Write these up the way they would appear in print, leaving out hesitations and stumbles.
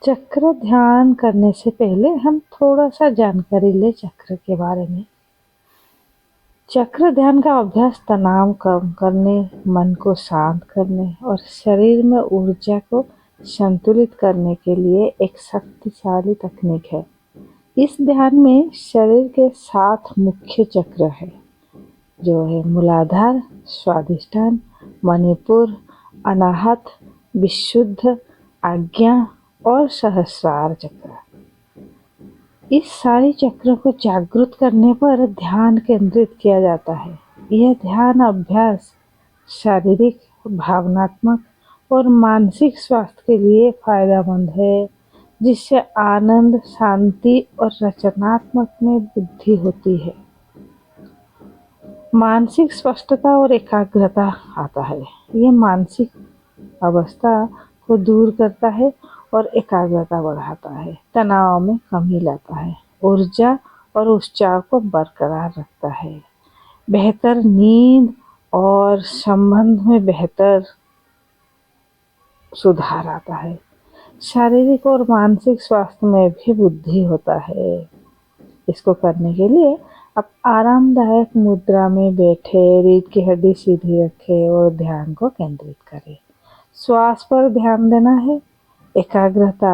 चक्र ध्यान करने से पहले हम थोड़ा सा जानकारी ले चक्र के बारे में। चक्र ध्यान का अभ्यास तनाव कम करने, मन को शांत करने और शरीर में ऊर्जा को संतुलित करने के लिए एक शक्तिशाली तकनीक है। इस ध्यान में शरीर के 7 मुख्य चक्र है, जो है मूलाधार, स्वादिष्ठान, मणिपुर, अनाहत, विशुद्ध, आज्ञा और सहस्रार चक्र। इस सारे चक्रों को जागृत करने पर ध्यान केंद्रित किया जाता है। यह ध्यान अभ्यास शारीरिक, भावनात्मक और मानसिक स्वास्थ्य के लिए फायदेमंद है, जिससे आनंद, शांति और रचनात्मक में वृद्धि होती है। मानसिक स्पष्टता और एकाग्रता आता है। यह मानसिक अवस्था को दूर करता है और एकाग्रता बढ़ाता है, तनाव में कमी लाता है, ऊर्जा और उत्साह को बरकरार रखता है, बेहतर नींद और संबंध में बेहतर सुधार आता है, शारीरिक और मानसिक स्वास्थ्य में भी वृद्धि होता है। इसको करने के लिए आप आरामदायक मुद्रा में बैठे, रीढ़ की हड्डी सीधी रखें और ध्यान को केंद्रित करें। श्वास पर ध्यान देना है। एकाग्रता,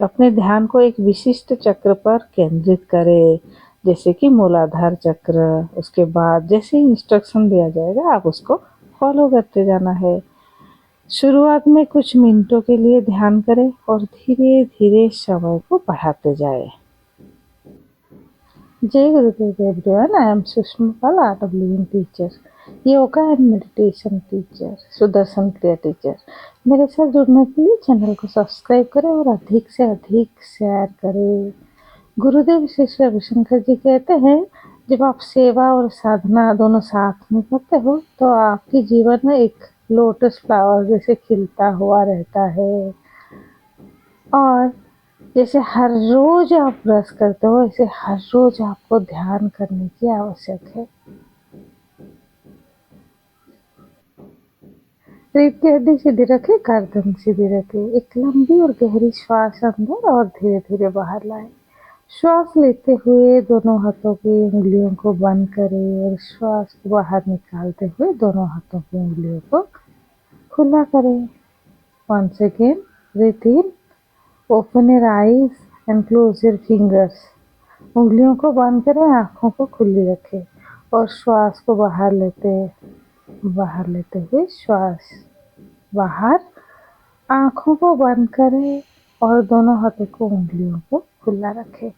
अपने ध्यान को एक विशिष्ट चक्र पर केंद्रित करें, जैसे कि मूलाधार चक्र। उसके बाद जैसे इंस्ट्रक्शन दिया जाएगा आप उसको फॉलो करते जाना है। शुरुआत में कुछ मिनटों के लिए ध्यान करें और धीरे धीरे समय को बढ़ाते जाएं। जय गुरुदेव everyone, I am Sushma Pal, art of living teacher, yoga and meditation teacher, Sudarshan क्रिया टीचर। मेरे साथ जुड़ने के लिए चैनल को सब्सक्राइब करें और अधिक से अधिक शेयर करें। गुरुदेव श्री श्री रविशंकर जी कहते हैं, जब आप सेवा और साधना दोनों साथ में करते हो तो आपके जीवन में एक लोटस फ्लावर जैसे खिलता हुआ रहता है। और जैसे हर रोज आप ब्रश करते हो, ऐसे हर रोज आपको ध्यान करने की आवश्यक है। रीढ़ की हड्डी सीधी रखें, गर्दन सीधी रखें। एक लंबी और गहरी श्वास अंदर और धीरे धीरे बाहर लाएं। श्वास लेते हुए दोनों हाथों की उंगलियों को बंद करें और श्वास को बाहर निकालते हुए दोनों हाथों की उंगलियों को खुला करें। Once again, breathe in, open your eyes and close your fingers. उंगलियों को बंद करें, आँखों को खुली रखें और श्वास को बाहर लेते हुए श्वास बाहर, आँखों को बंद करें और दोनों हाथों को उंगलियों को खुला रखें।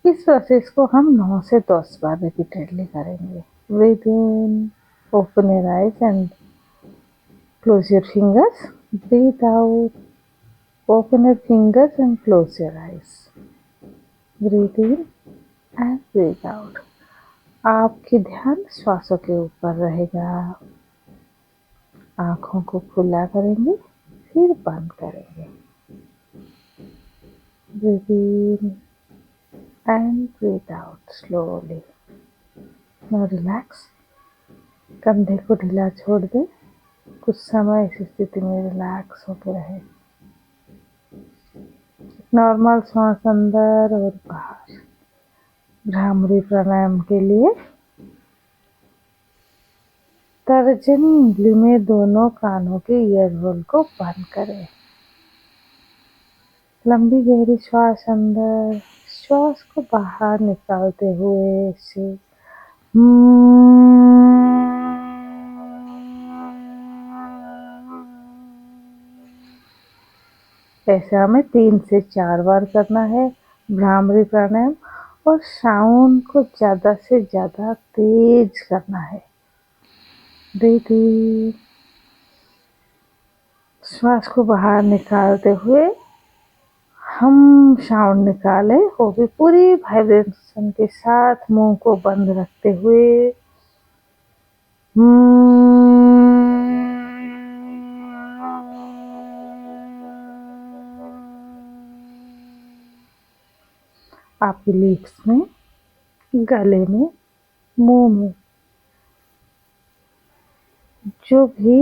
इस प्रोसेस को हम 9 से 10 बार रिपीटेडली करेंगे। Breathe in, open your eyes and close your fingers. Breathe out, open your fingers and close your eyes. Breathe in and breathe out. आपकी ध्यान श्वासों के ऊपर रहेगा। आँखों को खुला करेंगे, फिर बंद करेंगे। Breathe in and breathe out slowly. Now relax. कंधे को ढीला छोड़ दें। कुछ समय इस स्थिति में रिलैक्स होकर रहे। नॉर्मल सांस अंदर और बाहर। भ्रामरी प्राणायाम के लिए तर्जनी उंगली में दोनों कानों के ईयर होल को बंद करें। लंबी गहरी श्वास अंदर, श्वास को बाहर निकालते हुए से ऐसे हमें 3 से 4 बार करना है भ्रामरी प्राणायाम, और साउंड को ज़्यादा से ज़्यादा तेज करना है। ब्रीथ इन, श्वास को बाहर निकालते हुए हम साउंड निकाले, वो भी पूरी वाइब्रेशन के साथ, मुंह को बंद रखते हुए। आपकी लिप्स में, गले में, मुंह में जो भी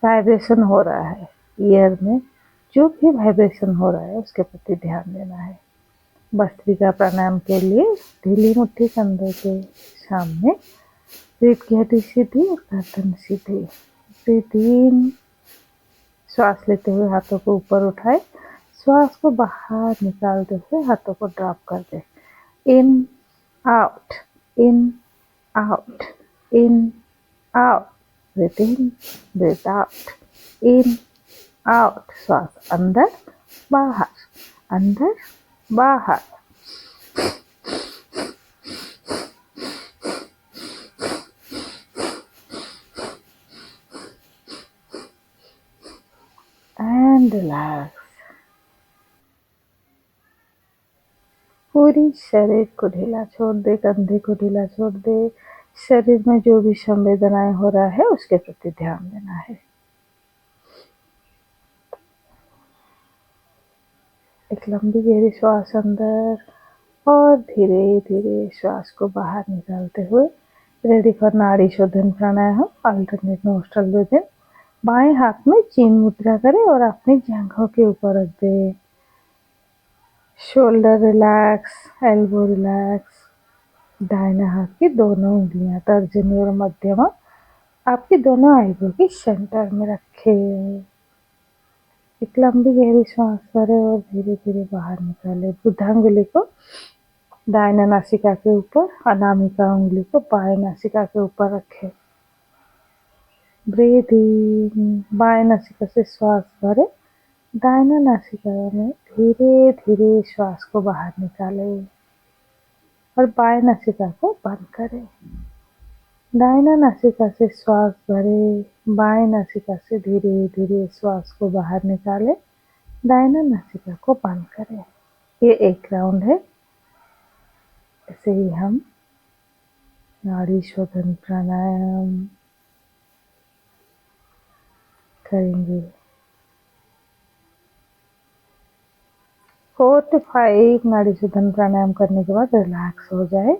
वाइब्रेशन हो रहा है ईयर में, जो भी वाइब्रेशन हो रहा है उसके प्रति ध्यान देना है। भस्त्रिका प्राणायाम के लिए ढीली मुट्ठी कंधे के सामने, पीठ की हड्डी सीधी और गर्दन सीधी। ब्रीथ इन, श्वास लेते हुए हाथों को ऊपर उठाए, श्वास को बाहर निकालते हुए हाथों को ड्रॉप कर दे। In out, in out, in out, breathe in, breathe out, in out. श्वास अंदर बाहर, अंदर बाहर। And relax. पूरी शरीर को ढीला छोड़ दे, कंधे को ढीला छोड़ दे। शरीर में जो भी संवेदनाएं हो रहा है उसके प्रति ध्यान देना है। एक लंबी गहरी श्वास अंदर और धीरे धीरे श्वास को बाहर निकालते हुए रेडी फॉर नाड़ी शोधन प्राणायाम, अल्टरनेट नोस्ट्रल ब्रीथिंग। बाएं हाथ में चीन मुद्रा करें और अपनी जांघों के ऊपर रख दे। Shoulder relax, elbow relax. दाहिने हाथ की दोनों उंगलियां तर्जनी और मध्यमा आपकी दोनों आईब्रो की सेंटर में रखे। एक लंबी गहरी सांस भरें और धीरे धीरे बाहर निकालें। बुद्धांगुली को दाहिने नासिका के ऊपर, अनामिका उंगली को बाएं नासिका के ऊपर रखें। ब्रीथ इन, बाएं नासिका से श्वास भरें, दाहिना नासिका में धीरे धीरे श्वास को बाहर निकालें और बाएं नासिका को बंद करें। दाहिना नासिका से श्वास भरें, बाएं नासिका से धीरे धीरे श्वास को बाहर निकालें, दाहिना नासिका को बंद करें। ये एक राउंड है। ऐसे ही हम नाड़ी शोधन प्राणायाम करेंगे। 4 to 5 नाड़ी शोधन प्राणायाम करने के बाद रिलैक्स हो जाए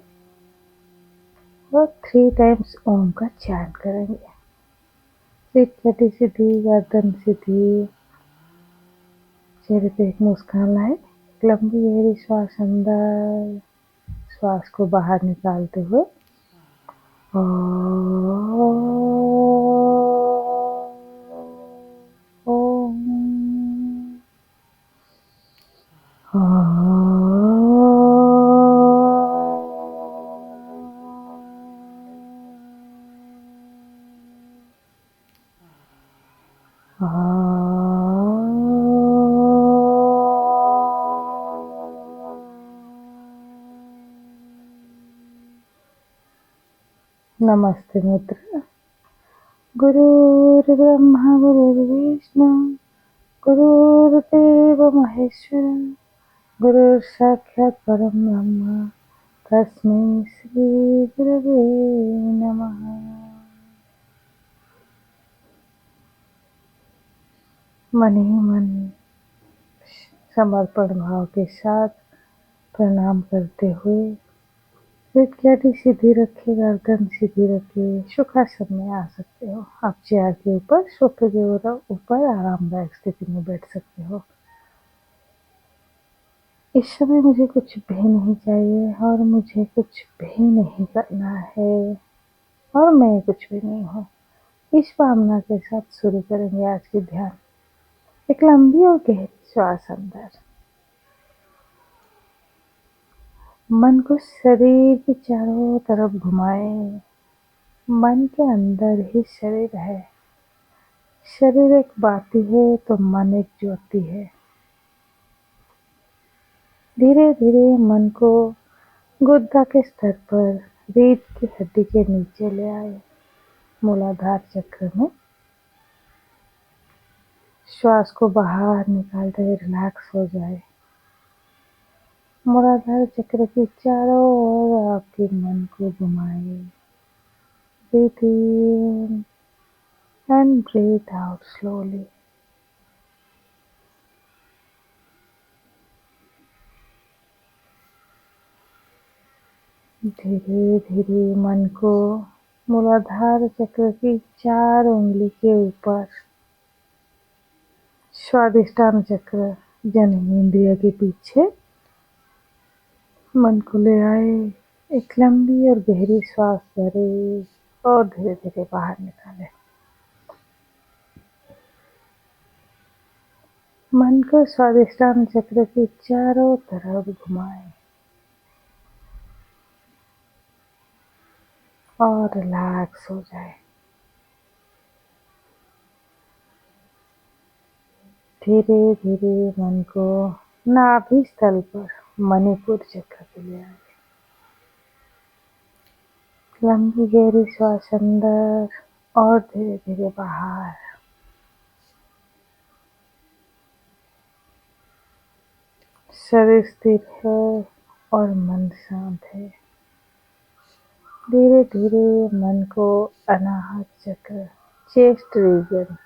और 3 टाइम्स ओम का चैन करेंगे। पीठ कटी सीधी, गर्दन सीधी, चेहरे पे एक मुस्कान लाए। लंबी गहरी श्वास अंदर, श्वास को बाहर निकालते हुए नमस्ते मुद्रा। गुरुर्ब्रह्मा गुरुर्विष्णु गुरुर्देव महेश्वर, गुरुर् साक्षात् परम ब्रह्म, तस्मै श्री गुरवे नमः। मन ही मन समर्पण भाव के साथ प्रणाम करते हुए पीठ की हड्डी सीधी रखे, गर्दन सीधी रखे, सुखासन में आ सकते हो। आप चेयर के ऊपर, सोफे के ऊपर आरामदायक स्थिति में बैठ सकते हो। इस समय मुझे कुछ भी नहीं चाहिए और मुझे कुछ भी नहीं करना है और मैं कुछ भी नहीं हूँ। इस भावना के साथ शुरू करेंगे आज की ध्यान। एक लंबी और गहरी श्वास अंदर। मन को शरीर के चारों तरफ घुमाएं। मन के अंदर ही शरीर है। शरीर एक बाती है तो मन एक ज्योति है। धीरे धीरे मन को गुद्दा के स्तर पर रीढ़ की हड्डी के नीचे ले आए, मूलाधार चक्र में। श्वास को बाहर निकालते हुए रिलैक्स हो जाए। मूलाधार चक्र के चारों ओर आपके मन को घुमाए। Breathe in and breathe out slowly. धीरे धीरे मन को मूलाधार चक्र की 4 उंगली के ऊपर स्वादिष्टान चक्र जननेंद्रिय के पीछे मन को ले आए। एक लंबी और गहरी श्वास भरे और धीरे धीरे बाहर निकाले। मन को स्वादिष्टान चक्र के चारों तरफ घुमाए और रिलैक्स हो जाए। धीरे धीरे मन को नाभि स्थल पर मणिपुर चक्र पे ले आए। लंबी गहरी श्वास अंदर और धीरे धीरे बाहर। शरीर स्थिर है और मन शांत है। धीरे धीरे मन को अनाहत चक्र चेस्ट रीजन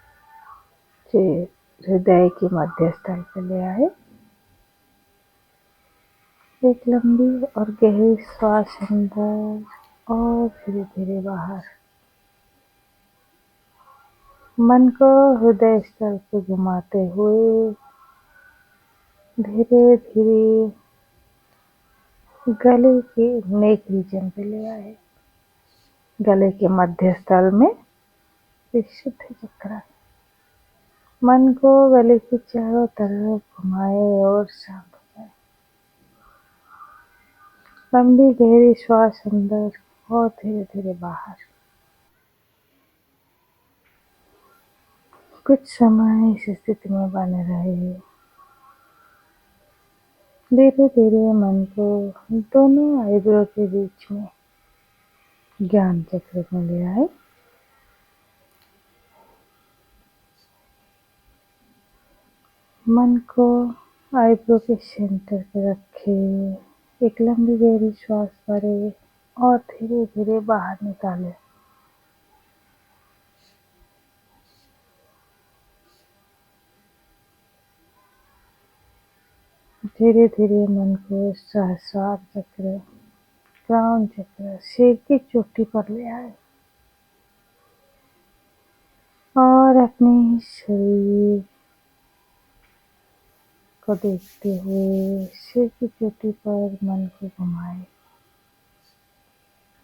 हृदय के मध्य स्थल पर ले आए। एक लंबी और गहरी श्वास अंदर और धीरे धीरे बाहर। मन को हृदय स्थल पर घुमाते हुए धीरे धीरे गले के नेक रीजन पे ले आए। गले के मध्य स्थल में विशुद्ध चक्र। मन को गले के चारों तरफ घुमाए और शांत हो जाए। लंबी गहरी श्वास अंदर और धीरे धीरे बाहर। कुछ समय इस स्थिति में बने रहे। धीरे धीरे मन को दोनों आईब्रो के बीच में ज्ञान चक्र में ले आए। मन को आईब्रो के सेंटर पे रखे। एक लंबी गहरी श्वास भरे और धीरे धीरे बाहर निकाले। धीरे धीरे मन को सहस्रार चक्र क्राउन चक्र सिर की चोटी पर ले आए और अपने शरीर को देखते हुए सिर की चोटी पर मन को घुमाए।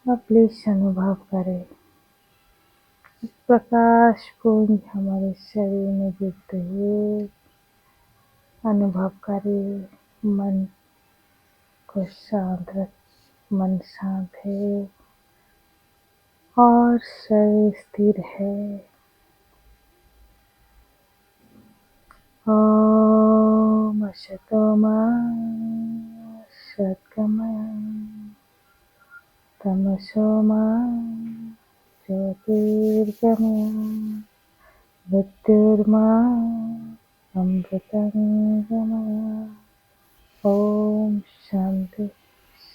अब प्लीज अनुभव करें प्रकाश पुंज हमारे शरीर में जुड़ते हुए। अनुभव करें मन को शांत रख। मन शांत है और शरीर स्थिर है। ओम असतो मा सद्गमय तमसो मा ज्योतिर्गमय मृत्युर्मा अमृतं गमय। ओम शांति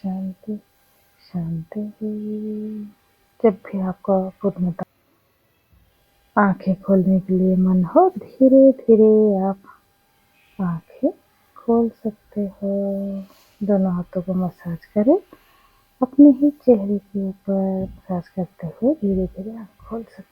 शांति शांति। जब भी आपको पूर्णतः आंखें खोलने के लिए मन हो धीरे धीरे आप आंखें खोल सकते हो। दोनों हाथों को मसाज करें। अपने ही चेहरे के ऊपर मसाज करते हुए धीरे धीरे आंख खोल सकते हैं।